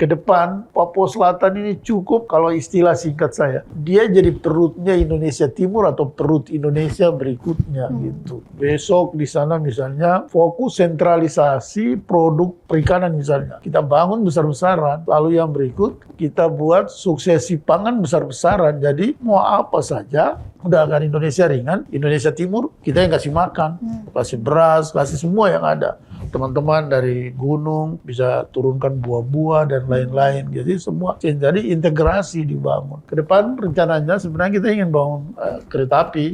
ke depan Papua Selatan ini cukup, kalau istilah singkat saya, dia jadi perutnya Indonesia Timur atau perut Indonesia berikutnya gitu. Besok di sana misalnya fokus sentralisasi produk perikanan misalnya. Kita bangun besar-besaran, lalu yang berikut kita buat suksesi pangan besar-besaran. Jadi mau apa saja, udah kan Indonesia ringan, Indonesia Timur kita yang kasih makan, kasih beras, kasih semua yang ada. Teman-teman dari gunung bisa turunkan buah-buah dan lain-lain. Jadi semua jadi integrasi dibangun. Ke depan rencananya sebenarnya kita ingin bangun kereta api.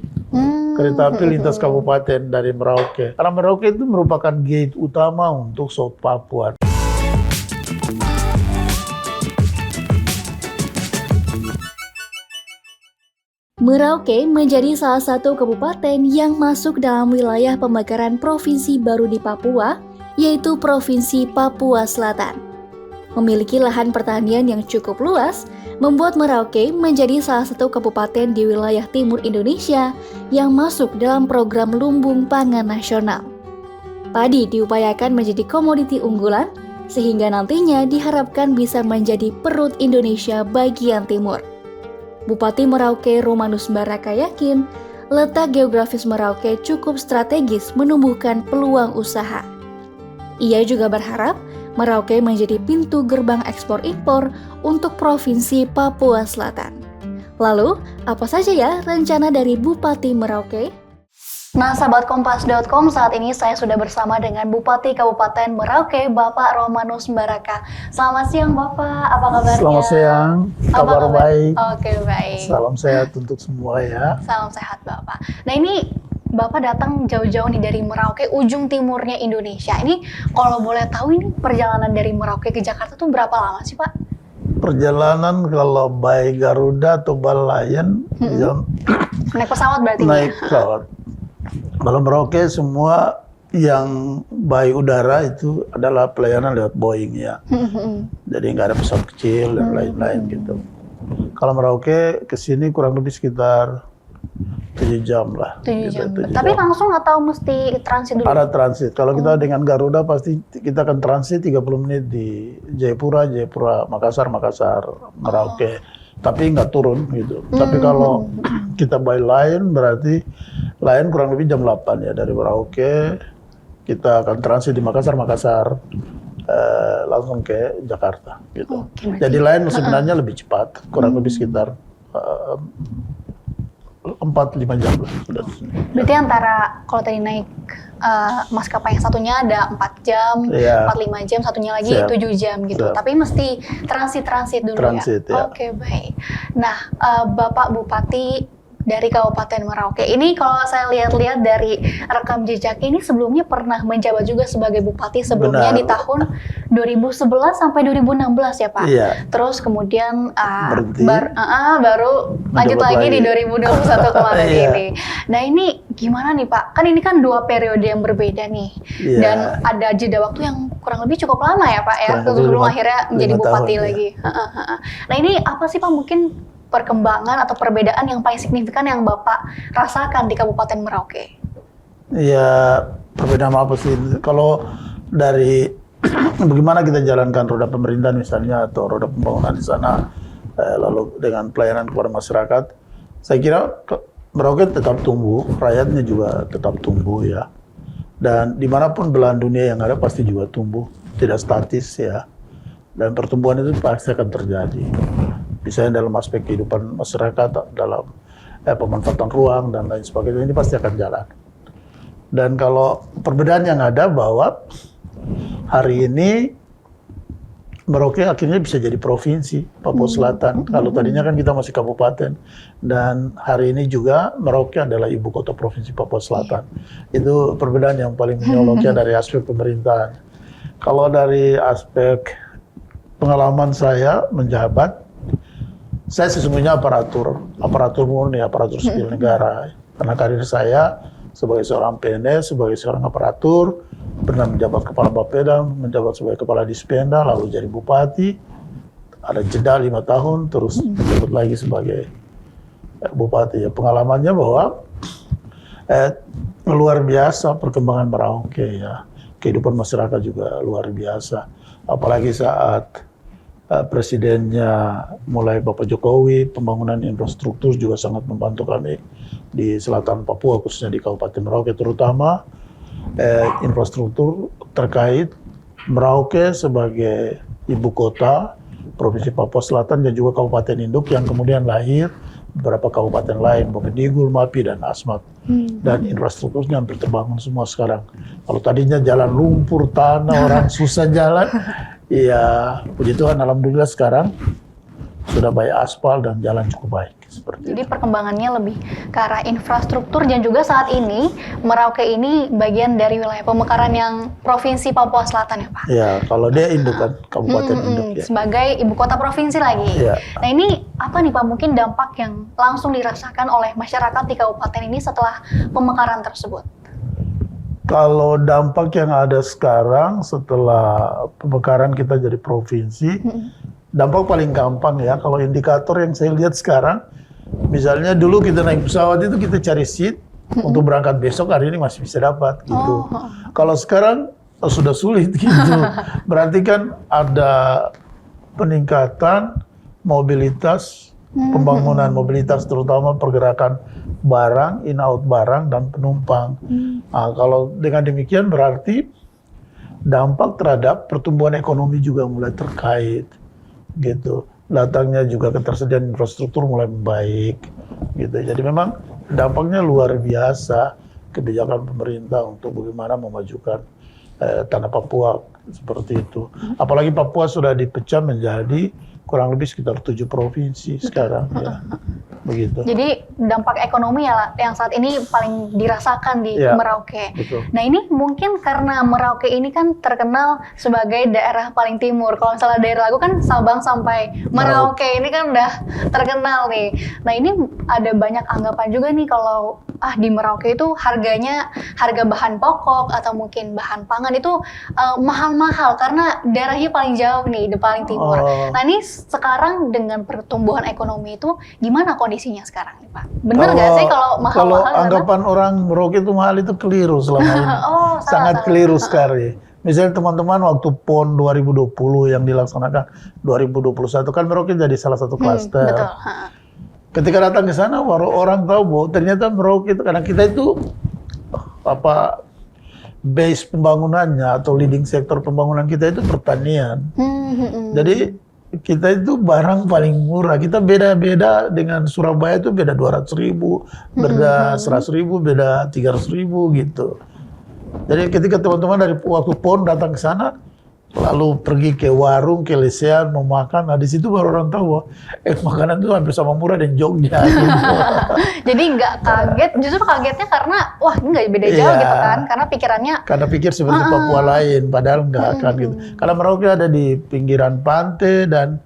Kereta api lintas kabupaten dari Merauke. Karena Merauke itu merupakan gate utama untuk South Papua. Merauke menjadi salah satu kabupaten yang masuk dalam wilayah pemekaran provinsi baru di Papua, yaitu Provinsi Papua Selatan. Memiliki lahan pertanian yang cukup luas, membuat Merauke menjadi salah satu kabupaten di wilayah timur Indonesia yang masuk dalam program Lumbung Pangan Nasional. Padi diupayakan menjadi komoditi unggulan, sehingga nantinya diharapkan bisa menjadi perut Indonesia bagian timur. Bupati Merauke Romanus Baraka yakin, letak geografis Merauke cukup strategis menumbuhkan peluang usaha. Ia juga berharap Merauke menjadi pintu gerbang ekspor-impor untuk Provinsi Papua Selatan. Lalu, apa saja ya rencana dari Bupati Merauke? Nah, sahabat Kompas.com, saat ini saya sudah bersama dengan Bupati Kabupaten Merauke, Bapak Romanus Baraka. Selamat siang, Bapak. Apa kabarnya? Selamat siang, kabar baik. Oke, baik. Salam sehat untuk semua ya. Salam sehat, Bapak. Nah, ini Bapak datang jauh-jauh nih dari Merauke, ujung timurnya Indonesia. Ini kalau boleh tahu ini perjalanan dari Merauke ke Jakarta tuh berapa lama sih, Pak? Perjalanan kalau by Garuda atau by Lion, Naik pesawat berarti? naik pesawat. Kalau Merauke semua yang by udara itu adalah pelayanan lewat Boeing ya. Jadi nggak ada pesawat kecil dan lain-lain gitu. Kalau Merauke ke sini kurang lebih sekitar 7 jam lah. 7 jam. Gitu, 7 Tapi jam. langsung atau mesti transit dulu? Ada transit. Kalau kita dengan Garuda pasti kita akan transit 30 menit di Jayapura, Makassar, Merauke. Tapi nggak turun gitu. Tapi kalau kita by Lion berarti Lion kurang lebih jam 8 ya dari Merauke. Kita akan transit di Makassar, langsung ke Jakarta gitu. Jadi Lion sebenarnya lebih cepat, kurang lebih sekitar 4-5 jam lah sudah di sini. Berarti antara kalau tadi naik maskapai yang satunya ada 4 jam, 4-5 jam, satunya lagi 7 jam gitu. Siap. Tapi mesti transit dulu ya. Oke, baik. Nah, Bapak Bupati dari Kabupaten Merauke. Ini kalau saya lihat-lihat dari rekam jejak ini sebelumnya pernah menjabat juga sebagai bupati sebelumnya. Benar. Di tahun 2011 sampai 2016 ya, Pak. Iya. Terus kemudian baru lanjut lagi di 2021 kemarin ini. Nah, ini gimana nih, Pak? Kan ini kan 2 periode yang berbeda nih. Iya. Dan ada jeda waktu yang kurang lebih cukup lama ya, Pak ya, sebelum akhirnya menjadi bupati lagi. Nah, ini apa sih, Pak, mungkin perkembangan atau perbedaan yang paling signifikan yang Bapak rasakan di Kabupaten Merauke? Ya, perbedaan apa sih? Kalau dari bagaimana kita jalankan roda pemerintahan misalnya atau roda pembangunan di sana, lalu dengan pelayanan kepada masyarakat, saya kira Merauke tetap tumbuh, rakyatnya juga tetap tumbuh ya. Dan dimanapun belahan dunia yang ada pasti juga tumbuh, tidak statis ya. Dan pertumbuhan itu pasti akan terjadi. Misalnya dalam aspek kehidupan masyarakat, dalam pemanfaatan ruang dan lain sebagainya, ini pasti akan jalan. Dan kalau perbedaan yang ada bahwa hari ini Merauke akhirnya bisa jadi provinsi Papua Selatan. Kalau tadinya kan kita masih kabupaten, dan hari ini juga Merauke adalah ibu kota provinsi Papua Selatan. Itu perbedaan yang paling menyoloknya dari aspek pemerintahan. Kalau dari aspek pengalaman saya menjabat, saya sesungguhnya aparatur murni, aparatur sipil negara. Karena karir saya sebagai seorang PNS, sebagai seorang aparatur, pernah menjabat kepala Bapeda, menjabat sebagai kepala Dispenda, lalu jadi bupati, ada jeda 5 tahun, terus menjabat lagi sebagai bupati. Ya, pengalamannya bahwa luar biasa perkembangan Merauke ya, kehidupan masyarakat juga luar biasa, apalagi saat presidennya mulai Bapak Jokowi, pembangunan infrastruktur juga sangat membantu kami di selatan Papua, khususnya di Kabupaten Merauke, terutama infrastruktur terkait Merauke sebagai ibu kota Provinsi Papua Selatan dan juga Kabupaten Induk yang kemudian lahir beberapa kabupaten lain, Bovendigul, Mapi, dan Asmat. Dan infrastrukturnya hampir terbangun semua sekarang. Kalau tadinya jalan lumpur, tanah, orang susah jalan, ya puji Tuhan alhamdulillah sekarang sudah banyak aspal dan jalan cukup baik. Seperti Jadi itu. perkembangannya lebih ke arah infrastruktur dan juga saat ini Merauke ini bagian dari wilayah pemekaran yang Provinsi Papua Selatan ya Pak? Ya, kalau dia induk kan, Kabupaten Induk ya. Sebagai ibu kota provinsi lagi. Ya. Nah ini apa nih Pak mungkin dampak yang langsung dirasakan oleh masyarakat di kabupaten ini setelah pemekaran tersebut? Kalau dampak yang ada sekarang setelah pemekaran kita jadi provinsi, dampak paling gampang ya, kalau indikator yang saya lihat sekarang, misalnya dulu kita naik pesawat itu kita cari seat untuk berangkat besok, hari ini masih bisa dapat gitu. Kalau sekarang sudah sulit gitu. Berarti kan ada peningkatan mobilitas, pembangunan mobilitas terutama pergerakan barang, in-out barang dan penumpang. Nah, kalau dengan demikian berarti dampak terhadap pertumbuhan ekonomi juga mulai terkait gitu. Datangnya juga ketersediaan infrastruktur mulai membaik gitu. Jadi memang dampaknya luar biasa kebijakan pemerintah untuk bagaimana memajukan tanah Papua seperti itu. Apalagi Papua sudah dipecah menjadi kurang lebih sekitar 7 provinsi sekarang ya. Begitu. Jadi dampak ekonomi ya yang saat ini paling dirasakan di Ya, Merauke. betul. Nah ini mungkin karena Merauke ini kan terkenal sebagai daerah paling timur. Kalau misalnya dari Lago kan Sabang sampai Merauke ini kan udah terkenal nih. Nah ini ada banyak anggapan juga nih kalau di Merauke itu harga bahan pokok atau mungkin bahan pangan itu mahal-mahal karena daerahnya paling jauh nih, di paling timur. Oh. Nah ini sekarang dengan pertumbuhan ekonomi itu gimana kondisinya sekarang nih Pak? Benar nggak sih kalau mahal-mahal? Kalau anggapan orang Merauke itu mahal itu keliru selama ini. Sangat salah. keliru sekali. Misalnya teman-teman waktu PON 2020 yang dilaksanakan 2021 kan Merauke jadi salah satu klaster. Betul. Ketika datang ke sana baru orang tahu bahwa ternyata Merauke itu karena kita itu base pembangunannya atau leading sektor pembangunan kita itu pertanian. Jadi kita itu barang paling murah. Kita beda-beda dengan Surabaya itu beda 200.000, beda 100.000, beda 300.000 gitu. Jadi ketika teman-teman dari waktu PON datang ke sana, lalu pergi ke warung, ke lesehan, mau makan, nah di situ baru orang tahu bahwa makanan itu hampir sama murah dan Jogja. Gitu. Jadi nggak kaget, justru kagetnya karena wah ini nggak beda jauh gitu kan, karena pikirannya Karena pikir seperti Papua lain, padahal nggak akan gitu. Karena Merauke ada di pinggiran pantai dan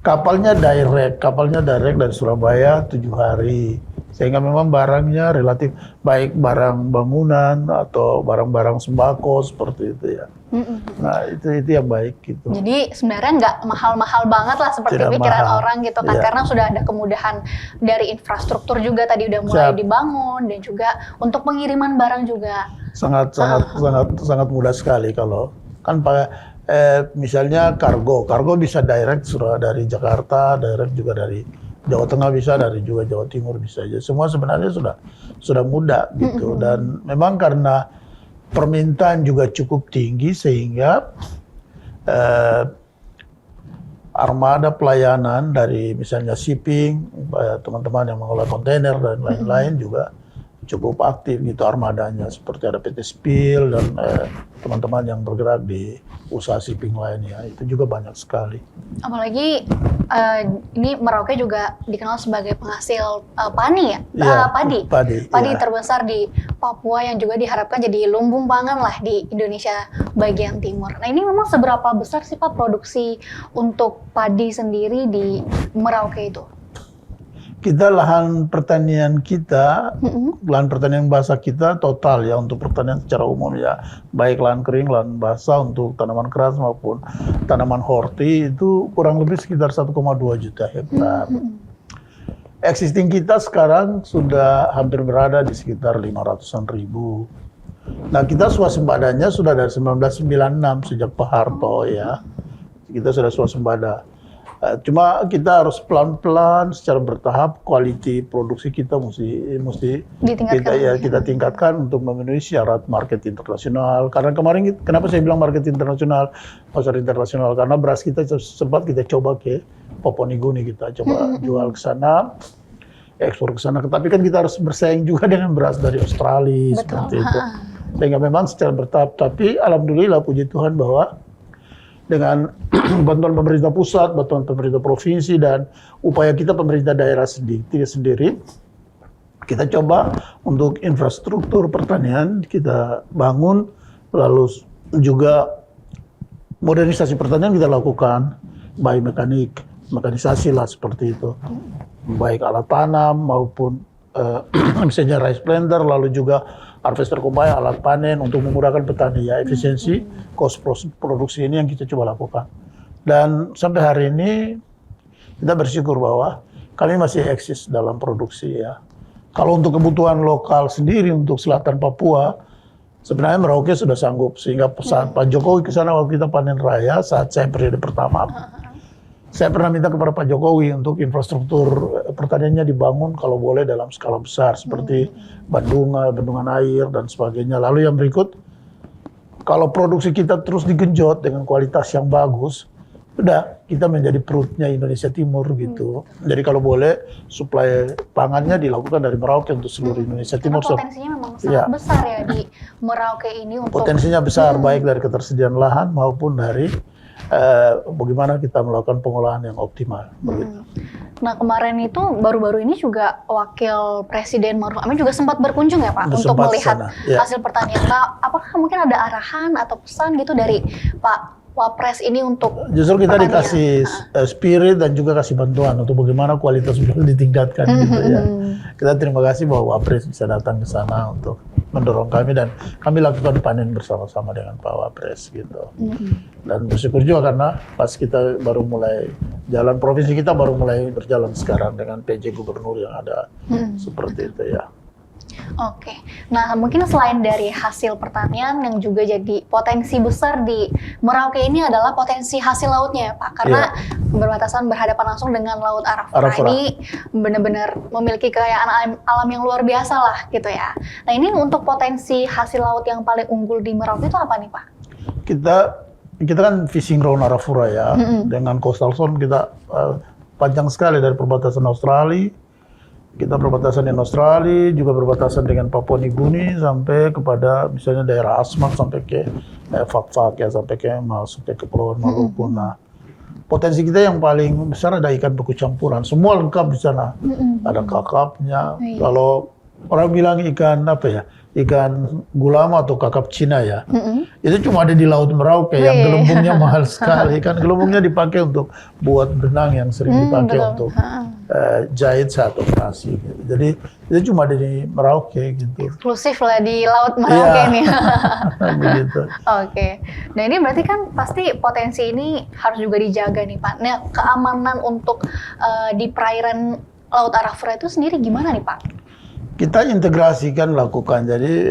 kapalnya direct dari Surabaya 7 hari. Sehingga memang barangnya relatif baik barang bangunan atau barang-barang sembako seperti itu ya. Nah itu yang baik gitu. jadi sebenarnya nggak mahal-mahal banget lah seperti Tidak pikiran mahal. orang gitu kan, Iya. karena sudah ada kemudahan dari infrastruktur juga tadi udah mulai Siap. dibangun dan juga untuk pengiriman barang juga. Sangat mudah sekali kalau kan misalnya kargo bisa direct dari Jakarta, direct juga dari Jawa Tengah bisa, dari juga Jawa Timur bisa aja. Semua sebenarnya sudah mudah gitu. Dan memang karena permintaan juga cukup tinggi sehingga armada pelayanan dari misalnya shipping, teman-teman yang mengelola kontainer dan lain-lain juga cukup aktif gitu armadanya, seperti ada PT Spil dan teman-teman yang bergerak di usaha shipping lainnya, itu juga banyak sekali. Apalagi ini Merauke juga dikenal sebagai penghasil padi ya? Iya, Padi iya. terbesar di Papua yang juga diharapkan jadi lumbung pangan lah di Indonesia bagian timur. Nah ini memang seberapa besar sih Pak produksi untuk padi sendiri di Merauke itu? Kita lahan pertanian basah kita total ya untuk pertanian secara umum ya, baik lahan kering, lahan basah untuk tanaman keras maupun tanaman horti itu kurang lebih sekitar 1,2 juta hektar. Existing kita sekarang sudah hampir berada di sekitar 500-an ribu. Nah kita swasembadanya sudah dari 1996 sejak Pak Harto ya, kita sudah swasembada. Cuma kita harus pelan-pelan secara bertahap, quality produksi kita mesti kita tingkatkan untuk memenuhi syarat market internasional. Karena kemarin kenapa saya bilang market internasional, pasar internasional, karena beras kita sempat kita coba ke Papua Nugini, kita coba jual ke sana, ekspor ke sana. Tapi kan kita harus bersaing juga dengan beras dari Australia. Betul. Seperti itu. Sehingga memang secara bertahap, tapi alhamdulillah puji Tuhan bahwa dengan bantuan pemerintah pusat, bantuan pemerintah provinsi, dan upaya kita pemerintah daerah sendiri, kita coba untuk infrastruktur pertanian kita bangun, lalu juga modernisasi pertanian kita lakukan, baik mekanisasi lah seperti itu, baik alat tanam maupun misalnya rice blender, lalu juga harvester combine, alat panen untuk memudahkan petani, ya efisiensi cost produksi ini yang kita coba lakukan. Dan sampai hari ini kita bersyukur bahwa kami masih eksis dalam produksi, ya. Kalau untuk kebutuhan lokal sendiri untuk selatan Papua, sebenarnya Merauke sudah sanggup, sehingga saat Pak Jokowi ke sana waktu kita panen raya, saat saya periode pertama, saya pernah minta kepada Pak Jokowi untuk infrastruktur pertaniannya dibangun kalau boleh dalam skala besar seperti bendungan air dan sebagainya. Lalu yang berikut, kalau produksi kita terus digenjot dengan kualitas yang bagus, udah kita menjadi perutnya Indonesia Timur gitu. Jadi kalau boleh suplai pangannya dilakukan dari Merauke untuk seluruh Indonesia Timur. Potensinya memang sangat besar ya di Merauke ini untuk potensinya besar baik dari ketersediaan lahan maupun dari bagaimana kita melakukan pengolahan yang optimal. Nah kemarin itu baru-baru ini juga Wakil Presiden Maruf Amin juga sempat berkunjung ya Pak untuk melihat hasil pertanian. Nah, apakah mungkin ada arahan atau pesan gitu dari Pak Wapres ini untuk justru kita dikasih spirit dan juga kasih bantuan untuk bagaimana kualitas ditingkatkan gitu ya. Kita terima kasih bahwa Wapres bisa datang ke sana untuk mendorong kami dan kami lakukan panen bersama-sama dengan Pak Wapres gitu. Dan bersyukur juga karena pas kita baru mulai jalan, provinsi kita baru mulai berjalan sekarang dengan PJ Gubernur yang ada seperti itu ya. Oke, nah mungkin selain dari hasil pertanian yang juga jadi potensi besar di Merauke ini adalah potensi hasil lautnya ya Pak, karena berbatasan berhadapan langsung dengan Laut Arafura. Ini benar-benar memiliki kekayaan alam yang luar biasa lah gitu ya. Nah ini untuk potensi hasil laut yang paling unggul di Merauke itu apa nih Pak? Kita kan fishing ground Arafura ya, dengan coastal zone kita panjang sekali dari perbatasan Australia. Kita berbatasan dengan Australia, juga berbatasan dengan Papua Nugini sampai kepada misalnya daerah Asmat sampai ke Fak-Fak ya, sampai ke Kepulauan Maluku. Nah, potensi kita yang paling besar ada ikan beku campuran, semua lengkap di sana. Ada kakapnya. Kalau orang bilang ikan apa ya? Ikan gulama atau kakap Cina ya. Itu cuma ada di Laut Merauke yang gelembungnya mahal sekali. Ikan gelembungnya dipakai untuk buat benang yang sering dipakai untuk jahit saat operasi. Gitu. Jadi itu cuma ada di Merauke gitu. Eksklusif lah di Laut Merauke nih. Begitu. Oke. Nah ini berarti kan pasti potensi ini harus juga dijaga nih Pak. Nah keamanan untuk di perairan Laut Arafura itu sendiri gimana nih Pak? Kita integrasikan lakukan. Jadi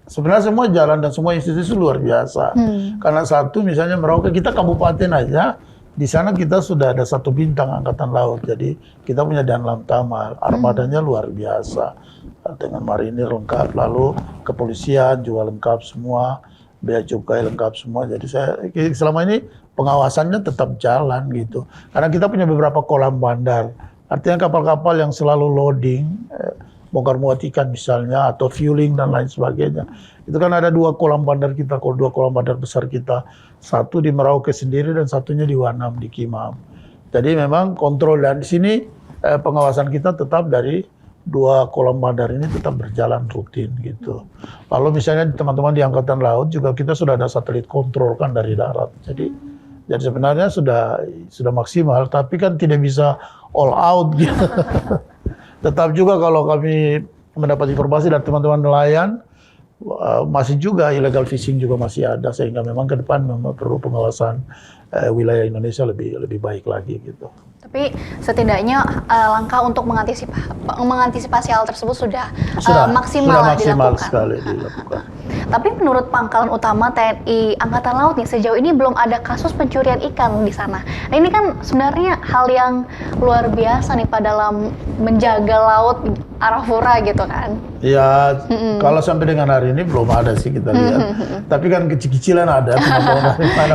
sebenarnya semua jalan dan semua institusi luar biasa. Karena satu misalnya Merauke kita kabupaten aja, di sana kita sudah ada 1 bintang angkatan laut. Jadi kita punya Danlam Tamal, armadanya luar biasa dengan marinir lengkap, lalu kepolisian juga lengkap semua, bea cukai lengkap semua. Jadi selama ini pengawasannya tetap jalan gitu. Karena kita punya beberapa kolam bandar. Artinya kapal-kapal yang selalu loading, bongkar muat ikan misalnya, atau fueling dan lain sebagainya. Itu kan ada 2 kolam bandar kita, 2 kolam bandar besar kita. Satu di Merauke sendiri dan satunya di Wanam, di Kimam. Jadi memang kontrol dan di sini pengawasan kita tetap dari 2 kolam bandar ini tetap berjalan rutin gitu. Lalu misalnya teman-teman di Angkatan Laut juga kita sudah ada satelit kontrol kan dari darat. Jadi sebenarnya sudah maksimal, tapi kan tidak bisa all out gitu. Tetap juga kalau kami mendapat informasi dari teman-teman nelayan, masih juga illegal fishing juga masih ada, sehingga memang ke depan memang perlu pengawasan wilayah Indonesia lebih baik lagi gitu. Tapi setidaknya langkah untuk mengantisipasi hal tersebut sudah maksimal sudah maksimal dilakukan. Sekali dilakukan. Tapi menurut Pangkalan Utama TNI Angkatan Laut nih, sejauh ini belum ada kasus pencurian ikan di sana. Nah ini kan sebenarnya hal yang luar biasa nih Pak dalam menjaga laut Arafura gitu kan. Ya, kalau sampai dengan hari ini belum ada sih kita lihat. Tapi kan kecil-kecilan ada.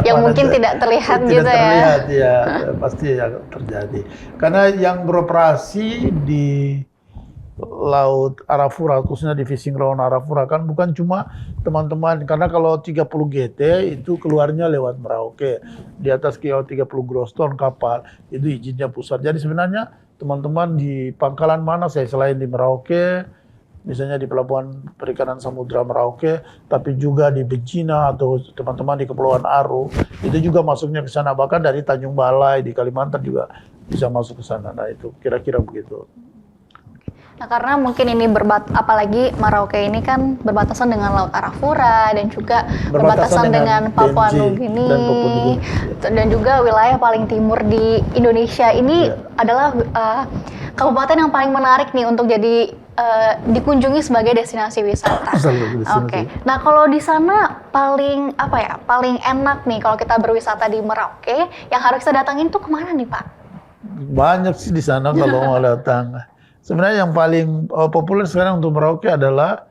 Yang mungkin tidak terlihat gitu ya. Tidak terlihat ya, pasti ya terjadi. Karena yang beroperasi di Laut Arafura, khususnya di fishing ground Arafura kan bukan cuma teman-teman. Karena kalau 30 GT itu keluarnya lewat Merauke. Di atas kiau 30 gross ton kapal, itu izinnya pusat. Jadi sebenarnya teman-teman di pangkalan mana saya selain di Merauke, misalnya di Pelabuhan Perikanan Samudra Merauke, tapi juga di Bejina atau teman-teman di Kepulauan Aru, itu juga masuknya ke sana. Bahkan dari Tanjung Balai di Kalimantan juga bisa masuk ke sana. Nah itu kira-kira begitu. Nah karena mungkin ini apalagi Merauke ini kan berbatasan dengan Laut Arafura dan juga berbatasan dengan Papua Nugini dan juga wilayah paling timur di Indonesia ini adalah kabupaten yang paling menarik nih untuk jadi dikunjungi sebagai destinasi wisata. Oke. Nah kalau di sana paling enak nih kalau kita berwisata di Merauke yang harus kita datangin tuh kemana nih Pak? Banyak sih di sana kalau mau datang. Sebenarnya yang paling populer sekarang untuk Merauke adalah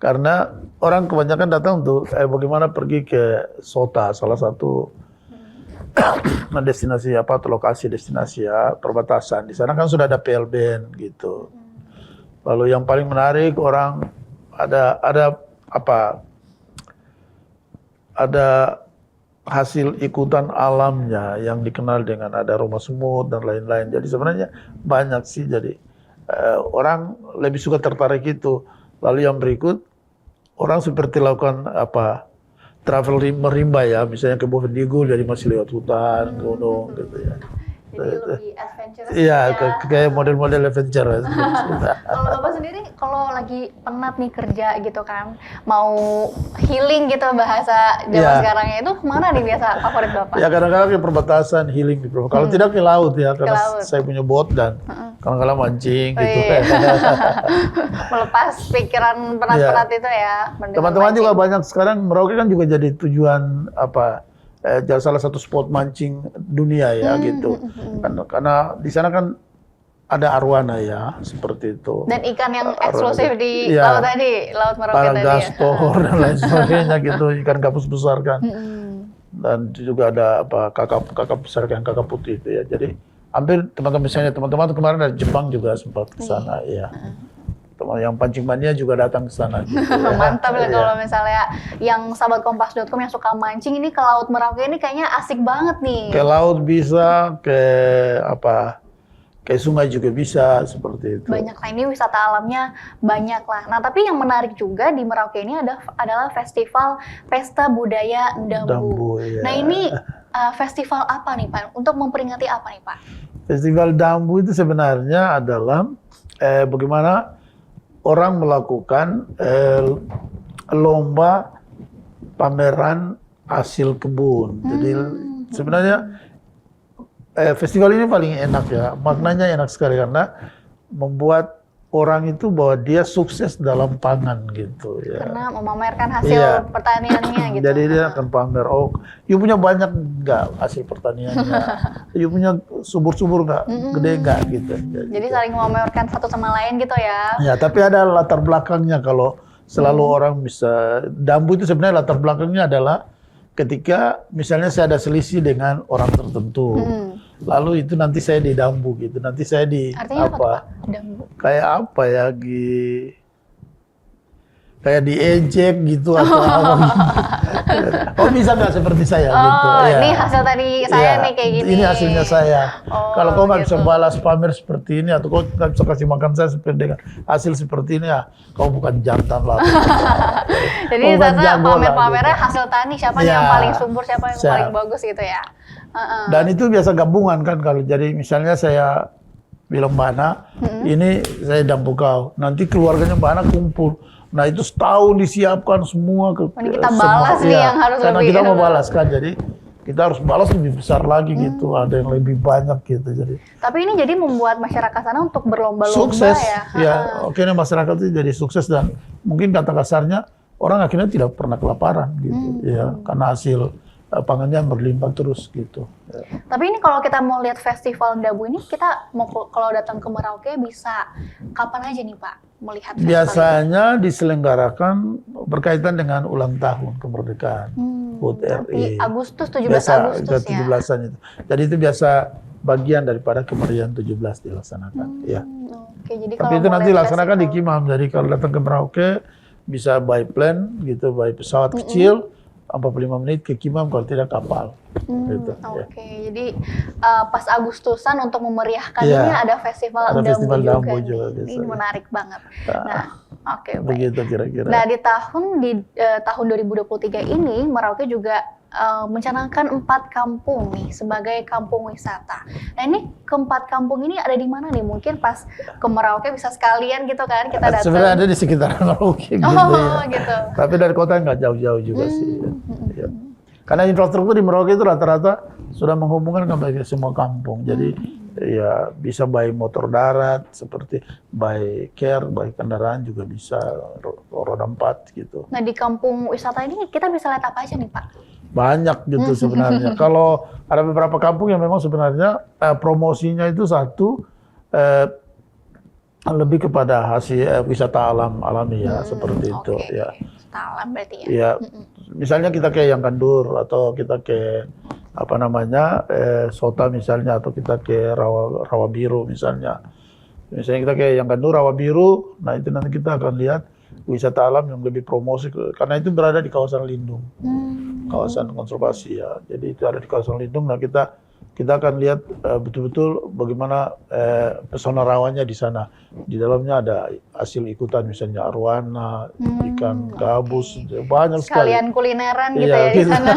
karena orang kebanyakan datang untuk bagaimana pergi ke Sota, salah satu destinasi atau lokasi destinasi perbatasan. Di sana kan sudah ada PLBN gitu. Lalu yang paling menarik orang ada hasil ikutan alamnya yang dikenal dengan ada rumah semut dan lain-lain. Jadi sebenarnya banyak sih jadi. Orang lebih suka tertarik itu. Lalu yang berikut orang seperti lakukan travel merimba ya, misalnya ke Bovendigul jadi masih lewat hutan, gunung gitu ya. Jadi lebih adventurous. Iya, kayak model-model adventure. Kalau Bapak sendiri kalau lagi penat nih kerja gitu kan, mau healing gitu bahasa zaman sekarangnya itu kemana nih biasa favorit Bapak? Ya kadang-kadang ke perbatasan healing di perbatasan. Kalau tidak ke laut ya, karena saya punya boat dan kadang-kadang mancing gitu. Melepas pikiran penat-penat itu ya. Teman-teman juga banyak sekarang Merauke kan juga jadi tujuan salah satu spot mancing dunia ya gitu. Karena di sana kan ada arwana ya seperti itu. Dan ikan yang eksklusif di laut tadi, Laut Merauke tadi. Paragastor dan lain sebagainya gitu, ikan gabus besar kan. Dan juga ada kakap besar yang kakap putih itu ya. Jadi hampir teman-teman kemarin dari Jepang juga sempat ke sana ya. Teman yang pancing mania juga datang ke sana. Gitu, ya. Mantap ya kalau misalnya yang sahabat kompas.com yang suka mancing ini ke Laut Merauke ini kayaknya asik banget nih. Ke laut bisa, ke sungai juga bisa seperti itu. Banyak lah, ini wisata alamnya banyak lah. Nah tapi yang menarik juga di Merauke ini adalah festival Pesta Budaya Dambu. Ya. Nah ini festival apa nih Pak? Untuk memperingati apa nih Pak? Festival Dambu itu sebenarnya adalah bagaimana orang melakukan lomba pameran hasil kebun. Jadi sebenarnya festival ini paling enak ya, maknanya enak sekali karena membuat orang itu bahwa dia sukses dalam pangan gitu ya. Karena memamerkan hasil pertaniannya gitu. Jadi dia akan pamer, you punya banyak nggak hasil pertaniannya, you punya subur-subur nggak, gede nggak gitu. Jadi saling memamerkan satu sama lain gitu ya. Ya, tapi ada latar belakangnya kalau selalu orang bisa, Dambu itu sebenarnya latar belakangnya adalah ketika misalnya saya ada selisih dengan orang tertentu, lalu itu nanti saya didambu gitu, nanti saya Artinya apa? Dambu. Kayak apa ya, kayak diejek gitu atau apa gitu. Bisa nggak seperti saya gitu. Ya. Ini hasil tadi saya nih kayak gini. Ini hasilnya saya. Kalau kau nggak bisa gitu. balas pamer seperti ini atau kau nggak bisa kasih makan saya seperti dengan hasil seperti ini ya, kau bukan jantan lah. Jadi sana pamer-pamernya hasil tani, siapa yang paling subur, siapa yang paling bagus gitu ya. Dan itu biasa gabungan kan, kalau jadi misalnya saya bilang Mbak Ana, ini saya dampu kau, nanti keluarganya Mbak Ana kumpul. Nah itu setahun disiapkan semua. Ini kita balas nih yang harus karena lebih. Kita mau balas kan, jadi kita harus balas lebih besar lagi gitu, ada yang lebih banyak gitu. Jadi. Tapi ini jadi membuat masyarakat sana untuk berlomba-lomba sukses, ya. Oke, masyarakat itu jadi sukses dan mungkin kata kasarnya orang akhirnya tidak pernah kelaparan gitu ya, karena hasil pangannya berlimpah terus gitu. Ya. Tapi ini kalau kita mau lihat festival Ndabu ini, kita mau kalau datang ke Merauke bisa kapan aja nih Pak melihat festival Biasanya diselenggarakan berkaitan dengan ulang tahun kemerdekaan HUT RI. Agustus, 17 Biasa Agustus ke ya. 17-an itu. Jadi itu biasa bagian daripada kemeriahan 17 dilaksanakan. Ya. Oke, jadi Tapi kalau itu mau nanti lihat dilaksanakan di festival- Kimam. Jadi kalau datang ke Merauke bisa by plane gitu, by pesawat kecil 45 menit ke Kimam, kalau tidak kapal. Gitu, ya. Oke, jadi pas Agustusan untuk memeriahkan Iya. ini ada festival Ada Ndabu festival juga Ndabu nih. juga Ini biasanya. menarik banget. Nah, oke, baik. Begitu kira-kira. Nah, di tahun 2023 ini Merauke juga mencanangkan 4 kampung nih sebagai kampung wisata. Nah, ini keempat kampung ini ada di mana nih? Mungkin pas ke Merauke bisa sekalian gitu kan kita datang. Sebenarnya ada di sekitar Merauke gitu Oh, ya. gitu. Tapi dari kota nggak jauh-jauh juga sih. Ya. Karena infrastruktur di Merauke itu rata-rata sudah menghubungkan ke semua kampung. Jadi ya bisa by motor darat, seperti by care, by kendaraan juga bisa, roda 4 gitu. Nah, di kampung wisata ini kita bisa lihat apa aja nih, Pak? Banyak gitu sebenarnya. Kalau ada beberapa kampung yang memang sebenarnya promosinya itu satu lebih kepada hasil wisata alami ya, seperti itu Oke. ya. Wisata alam berarti ya. Ya, misalnya kita ke Yangkandur atau kita ke apa namanya Sota misalnya, atau kita ke Rawa Biru misalnya. Misalnya kita ke Yangkandur, Rawa Biru, nah itu nanti kita akan lihat wisata alam yang lebih promosi karena itu berada di kawasan lindung, kawasan konservasi ya. Jadi itu ada di kawasan lindung. Nah kita akan lihat betul-betul bagaimana pesona rawannya di sana. Di dalamnya ada hasil ikutan misalnya arwana, ikan gabus, banyak sekali. Sekalian kulineran gitu Iya, ya di gitu. sana.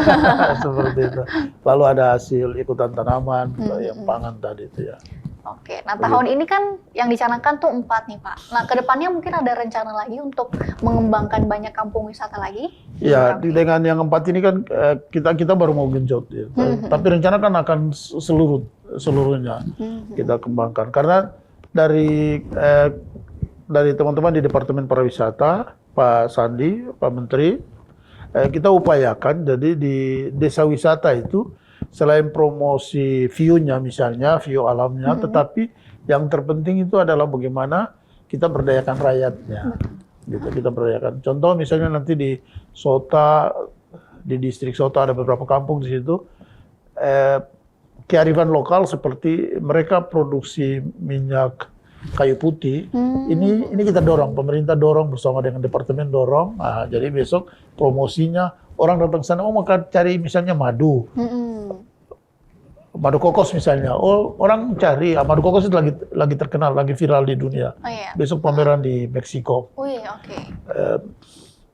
Seperti itu. Lalu ada hasil ikutan tanaman, yang pangan tadi itu ya. Oke, nah tahun ini kan yang dicanangkan tuh 4 nih Pak. Nah kedepannya mungkin ada rencana lagi untuk mengembangkan banyak kampung wisata lagi? Ya, dengan yang 4 ini kan kita baru mau genjot ya. Tapi rencana kan akan seluruhnya kita kembangkan. Karena dari teman-teman di Departemen Pariwisata, Pak Sandi, Pak Menteri, kita upayakan jadi di desa wisata itu selain promosi view-nya misalnya, view alamnya, tetapi yang terpenting itu adalah bagaimana kita berdayakan rakyatnya. Gitu, kita berdayakan. Contoh misalnya nanti di Sota, di distrik Sota ada beberapa kampung di situ, kearifan lokal seperti mereka produksi minyak kayu putih, ini kita dorong, pemerintah dorong bersama dengan departemen dorong. Nah, jadi besok promosinya orang datang sana, oh mau cari misalnya madu, madu kokos misalnya, oh orang cari madu kokos itu lagi terkenal, lagi viral di dunia. Oh iya. Besok pameran di Meksiko. Oh iya, oke.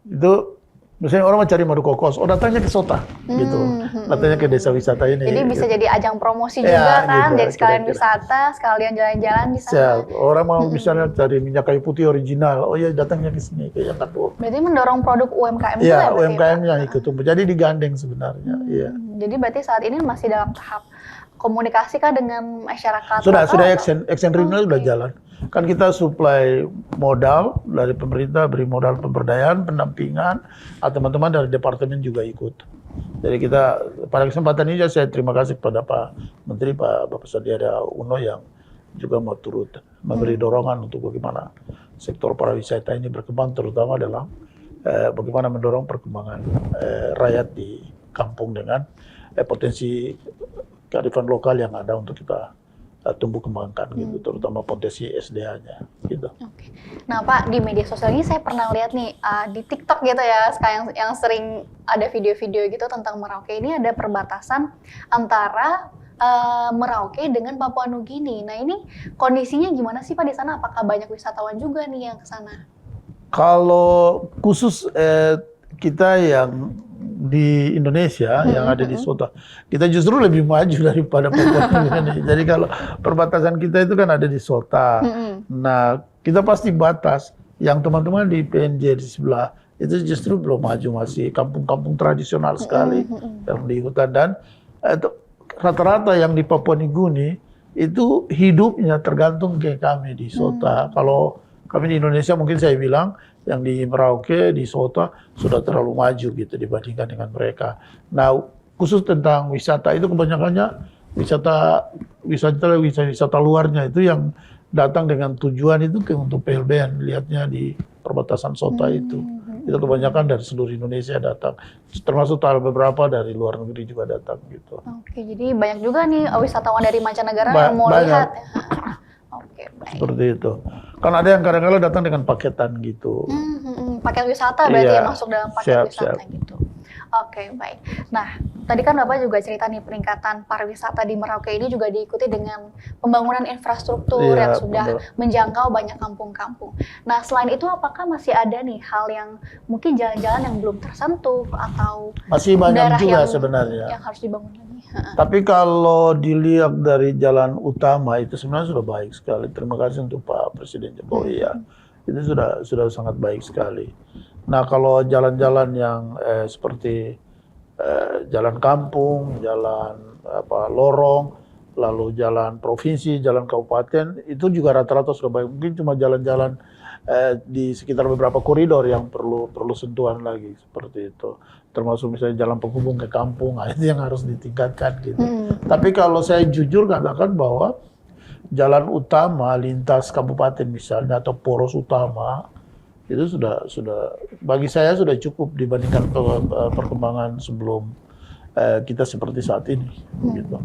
Itu misalnya orang mau cari madu kokos, oh datangnya ke Sota, gitu, datangnya ke desa wisata ini. Jadi bisa gitu. jadi ajang promosi Ya, juga kan, gitu, jadi sekalian kira-kira. wisata, sekalian jalan-jalan di sana. Siap. Orang mau misalnya cari minyak kayu putih original, oh ya datangnya ke sini, ke Yangkandur. Berarti mendorong produk UMKM juga Iya, ya berarti, UMKM-nya ikut tumbuh. Jadi digandeng sebenarnya. Iya. Jadi berarti saat ini masih dalam tahap komunikasi kah dengan masyarakat? Sudah lokal atau- action renewal sudah jalan. Kan kita supply modal dari pemerintah, beri modal pemberdayaan, pendampingan, teman-teman dari departemen juga ikut. Jadi kita pada kesempatan ini saya terima kasih kepada Pak Menteri, Bapak Sandiaga Uno yang juga mau turut memberi dorongan untuk bagaimana sektor pariwisata ini berkembang, terutama dalam bagaimana mendorong perkembangan rakyat di kampung dengan potensi kearifan lokal yang ada untuk kita tumbuh kembangkan gitu, terutama potensi SDA-nya gitu. Oke. Nah Pak, di media sosial ini saya pernah lihat nih di TikTok gitu ya, yang sering ada video-video gitu tentang Merauke ini ada perbatasan antara Merauke dengan Papua Nugini. Nah ini kondisinya gimana sih Pak di sana? Apakah banyak wisatawan juga nih yang ke sana? Kalau khusus kita yang di Indonesia yang ada di Sota, kita justru lebih maju daripada Papua Nugini. Jadi kalau perbatasan kita itu kan ada di Sota. Nah, kita pasti batas. Yang teman-teman di PNJ di sebelah itu justru belum maju, masih kampung-kampung tradisional sekali yang di hutan. Dan rata-rata yang di Papua Nugini itu hidupnya tergantung ke kami di Sota. Kalau kami di Indonesia mungkin saya bilang yang di Merauke, di Sota sudah terlalu maju gitu dibandingkan dengan mereka. Nah, khusus tentang wisata itu kebanyakannya wisata luarnya itu yang datang dengan tujuan itu untuk PLBN, lihatnya di perbatasan Sota itu. Itu kebanyakan dari seluruh Indonesia datang, termasuk beberapa dari luar negeri juga datang gitu. Oke, jadi banyak juga nih wisatawan dari mancanegara yang mau Banyak. lihat. Oke, baik. Seperti itu. Kan ada yang kadang-kadang datang dengan paketan gitu. Paket wisata berarti Iya, ya, masuk dalam paket wisata siap. gitu. Oke, baik. Nah, tadi kan Bapak juga cerita nih peningkatan pariwisata di Merauke ini juga diikuti dengan pembangunan infrastruktur Iya, yang sudah betul. menjangkau banyak kampung-kampung. Nah, selain itu apakah masih ada nih hal yang mungkin jalan-jalan yang belum tersentuh atau Masih banyak daerah juga yang sebenarnya. harus dibangun lagi? Tapi kalau dilihat dari jalan utama itu sebenarnya sudah baik sekali. Terima kasih untuk Pak Presiden Jokowi ya. Itu sudah sangat baik sekali. Nah, kalau jalan-jalan yang seperti jalan kampung, jalan lorong, lalu jalan provinsi, jalan kabupaten, itu juga rata-rata sudah baik. Mungkin cuma jalan-jalan di sekitar beberapa koridor yang perlu sentuhan lagi seperti itu. Termasuk misalnya jalan penghubung ke kampung, nah, itu yang harus ditingkatkan gitu. Tapi kalau saya jujur katakan bahwa jalan utama lintas kabupaten misalnya atau poros utama itu sudah bagi saya sudah cukup dibandingkan perkembangan sebelum kita seperti saat ini gitu.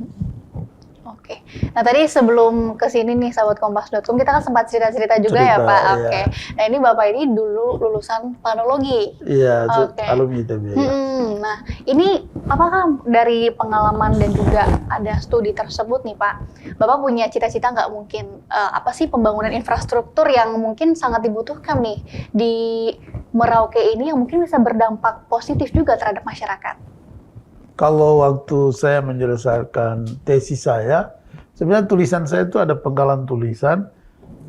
Oke. Nah, tadi sebelum ke sini nih sahabat kompas.com kita kan sempat cerita-cerita juga ya, Pak. Iya. Oke. Nah, ini Bapak ini dulu lulusan planologi. Iya, Oke. alumni ITB. Ya. Nah, ini apakah dari pengalaman dan juga ada studi tersebut nih, Pak, Bapak punya cita-cita nggak mungkin apa sih pembangunan infrastruktur yang mungkin sangat dibutuhkan nih di Merauke ini yang mungkin bisa berdampak positif juga terhadap masyarakat? Kalau waktu saya menyelesaikan tesis saya, sebenarnya tulisan saya itu ada penggalan tulisan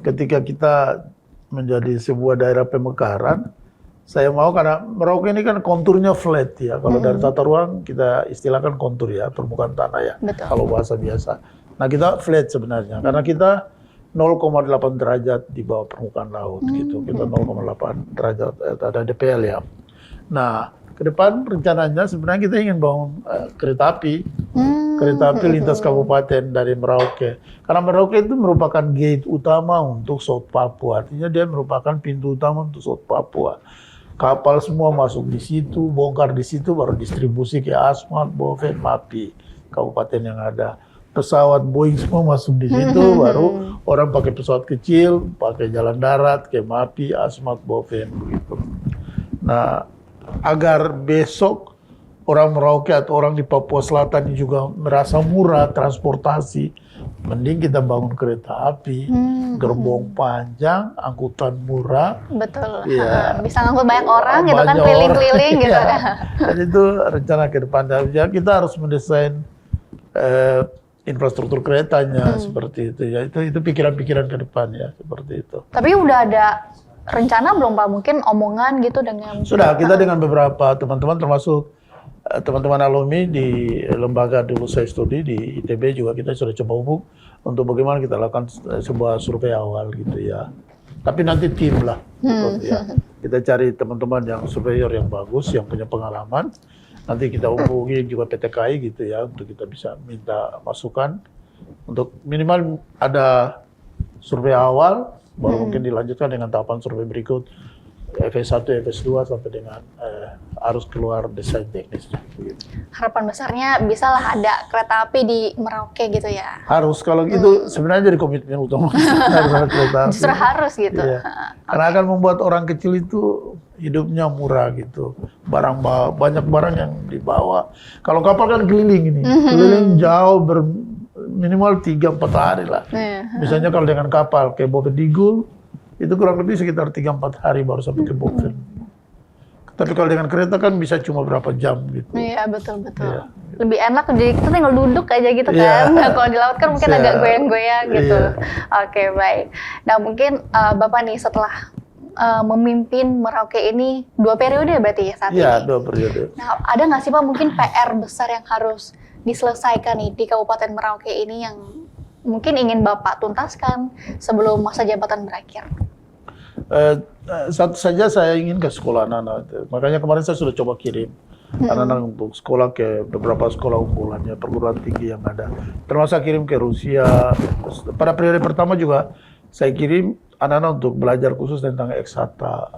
ketika kita menjadi sebuah daerah pemekaran. Saya mau karena Merauke ini kan konturnya flat ya. Kalau dari tata ruang kita istilahkan kontur ya, permukaan tanah ya. Betul. Kalau bahasa biasa. Nah, kita flat sebenarnya karena kita 0,8 derajat di bawah permukaan laut gitu. Kita 0,8 derajat ada DPL ya. Nah, ke depan rencananya sebenarnya kita ingin bangun kereta api lintas kabupaten dari Merauke. Karena Merauke itu merupakan gate utama untuk South Papua. Artinya dia merupakan pintu utama untuk South Papua. Kapal semua masuk di situ, bongkar di situ, baru distribusi ke Asmat, Boven, Mapi, kabupaten yang ada. Pesawat Boeing semua masuk di situ, baru orang pakai pesawat kecil, pakai jalan darat ke Mapi, Asmat, Boven, begitu. Nah, agar besok orang Merauke atau orang di Papua Selatan juga merasa murah transportasi, mending kita bangun kereta api, gerbong panjang, angkutan murah. Betul. Iya. Bisa ngangkut banyak orang gitu kan, Banyak keliling-keliling orang. gitu. Iya. Dan itu rencana ke depan. Ya, kita harus mendesain infrastruktur keretanya seperti itu ya. Itu pikiran-pikiran ke depan ya, seperti itu. Tapi udah ada rencana belum, Pak? Mungkin omongan gitu dengan... Sudah, kita dengan beberapa teman-teman termasuk teman-teman alumni di lembaga dulu saya studi di ITB juga kita sudah coba hubung untuk bagaimana kita lakukan sebuah survei awal gitu ya. Tapi nanti tim lah gitu ya. Kita cari teman-teman yang surveyor yang bagus, yang punya pengalaman. Nanti kita hubungi juga PT KAI gitu ya untuk kita bisa minta masukan untuk minimal ada survei awal, baru mungkin dilanjutkan dengan tahapan survei berikut FS1, FS2 sampai dengan harus keluar desain teknisnya. Gitu. Harapan besarnya bisalah ada kereta api di Merauke gitu ya. Harus, kalau gitu sebenarnya jadi komitmen utama harus ada kereta api. Justru harus gitu. Iya. Karena akan membuat orang kecil itu hidupnya murah gitu. Banyak barang yang dibawa. Kalau kapal kan keliling ini, keliling jauh minimal 3-4 hari lah. Misalnya kalau dengan kapal kayak Boven Digul, itu kurang lebih sekitar 3-4 hari baru sampai ke Boven. Tapi kalau dengan kereta kan bisa cuma berapa jam gitu. Iya, betul-betul. Iya. Lebih enak, jadi kita tinggal duduk aja gitu Iya. kan. Nah, kalau di laut kan mungkin Bisa. agak goyang-goyang gitu. Iya. Oke, baik. Nah, mungkin Bapak nih setelah memimpin Merauke ini 2 periode berarti ya saat Iya, ini? 2 periode. Nah, ada nggak sih Pak mungkin PR besar yang harus diselesaikan nih di Kabupaten Merauke ini yang mungkin ingin Bapak tuntaskan sebelum masa jabatan berakhir? Satu saja saya ingin ke sekolah anak-anak. Makanya kemarin saya sudah coba kirim anak-anak untuk sekolah ke beberapa sekolah unggulannya, perguruan tinggi yang ada. Termasuk kirim ke Rusia. Pada periode pertama juga saya kirim anak-anak untuk belajar khusus tentang eksakta.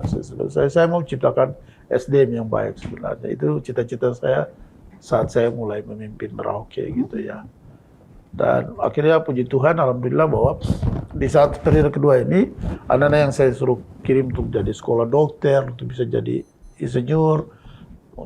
Saya mau ciptakan SDM yang baik sebenarnya. Itu cita-cita saya saat saya mulai memimpin Merauke gitu ya. Dan akhirnya puji Tuhan, alhamdulillah bahwa di saat periode kedua ini, anak-anak yang saya suruh kirim untuk jadi sekolah dokter, untuk bisa jadi insinyur,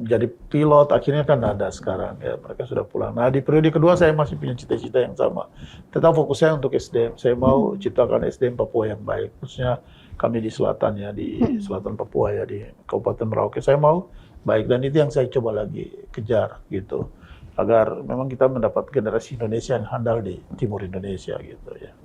jadi pilot, akhirnya kan ada sekarang ya, mereka sudah pulang. Nah di periode kedua saya masih punya cita-cita yang sama. Tetap fokus saya untuk SDM, saya mau ciptakan SDM Papua yang baik, khususnya kami di selatan ya, di selatan Papua ya, di Kabupaten Merauke. Saya mau baik, dan itu yang saya coba lagi kejar gitu, agar memang kita mendapat generasi Indonesia yang handal di timur Indonesia gitu ya.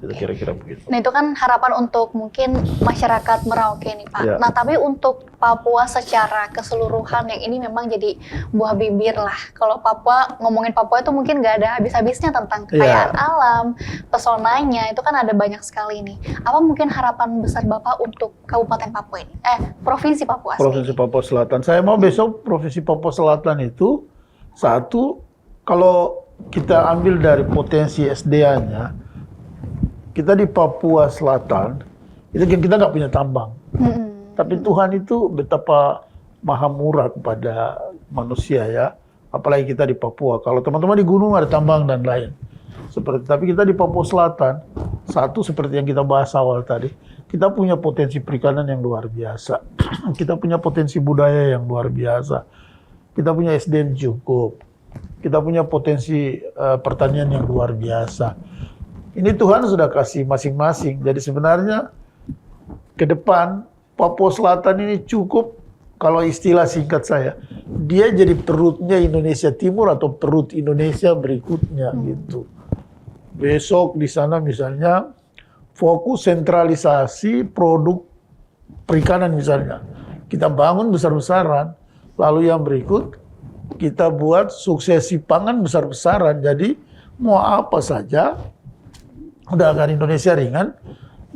Itu kira-kira begitu. Nah itu kan harapan untuk mungkin masyarakat Merauke nih Pak. Ya. Nah tapi untuk Papua secara keseluruhan yang ini memang jadi buah bibir lah. Kalau Papua, ngomongin Papua itu mungkin nggak ada habis-habisnya tentang kekayaan alam, pesonanya, itu kan ada banyak sekali nih. Apa mungkin harapan besar Bapak untuk Kabupaten Papua ini? Provinsi Papua Provinsi sendiri. Papua Selatan. Saya mau besok Provinsi Papua Selatan itu satu, kalau kita ambil dari potensi SDA-nya, kita di Papua Selatan, itu kita nggak punya tambang. Tapi Tuhan itu betapa maha murah kepada manusia ya. Apalagi kita di Papua. Kalau teman-teman di gunung ada tambang dan lain. Tapi kita di Papua Selatan, satu seperti yang kita bahas awal tadi, kita punya potensi perikanan yang luar biasa. Kita punya potensi budaya yang luar biasa. Kita punya SDM cukup. Kita punya potensi pertanian yang luar biasa. Ini Tuhan sudah kasih masing-masing. Jadi sebenarnya ke depan Papua Selatan ini cukup, kalau istilah singkat saya, dia jadi perutnya Indonesia Timur atau perut Indonesia berikutnya gitu. Besok di sana misalnya fokus sentralisasi produk perikanan misalnya. Kita bangun besar-besaran, lalu yang berikut kita buat suksesi pangan besar-besaran. Jadi mau apa saja, udah akan Indonesia ringan,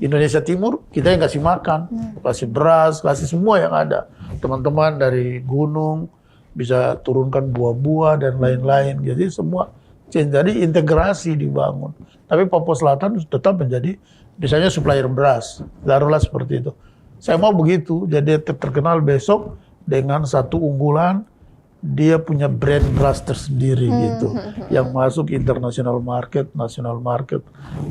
Indonesia Timur kita yang kasih makan, kasih beras, kasih semua yang ada. Teman-teman dari gunung bisa turunkan buah-buah dan lain-lain. Jadi semua jadi integrasi dibangun. Tapi Papua Selatan tetap menjadi misalnya supplier beras, taruhlah seperti itu. Saya mau begitu, jadi terkenal besok dengan satu unggulan. Dia punya brand beras tersendiri gitu, yang masuk international market, national market,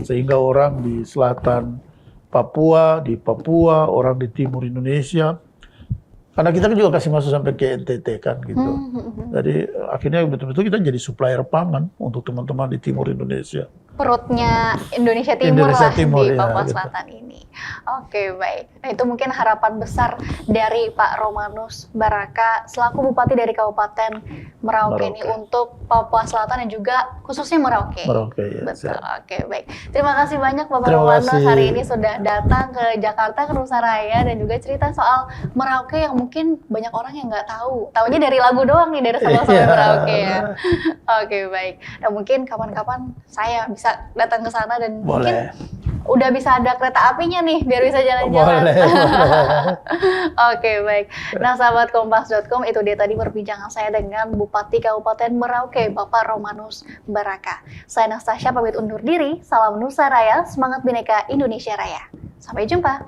sehingga orang di selatan Papua, di Papua, orang di timur Indonesia, karena kita kan juga kasih masuk sampai ke NTT kan gitu. Jadi akhirnya betul-betul kita jadi supplier pangan untuk teman-teman di timur Indonesia. Perutnya Indonesia Timur Indonesia lah Timur, di ya, Papua gitu. Selatan ini. Oke, baik. Nah, itu mungkin harapan besar dari Pak Romanus Baraka selaku Bupati dari Kabupaten Merauke ini untuk Papua Selatan dan juga khususnya Merauke. Merauke, ya. Betul. Siap. Oke, baik. Terima kasih banyak Bapak Terima Romanus kasih. hari ini sudah datang ke Jakarta, ke Nusa Raya, dan juga cerita soal Merauke yang mungkin banyak orang yang nggak tahu. Taunya dari lagu doang nih, dari Sabang sampai Merauke ya. Oke, baik. Nah, mungkin kapan-kapan saya bisa datang ke sana dan mungkin Boleh. udah bisa ada kereta apinya nih biar bisa jalan-jalan. Boleh. Oke, baik. Nah, sahabat Kompas.com, itu dia tadi perbincangan saya dengan Bupati Kabupaten Merauke, Bapak Romanus Baraka. Saya Nastasya pamit undur diri. Salam Nusa Raya, semangat Bhinneka Indonesia Raya. Sampai jumpa.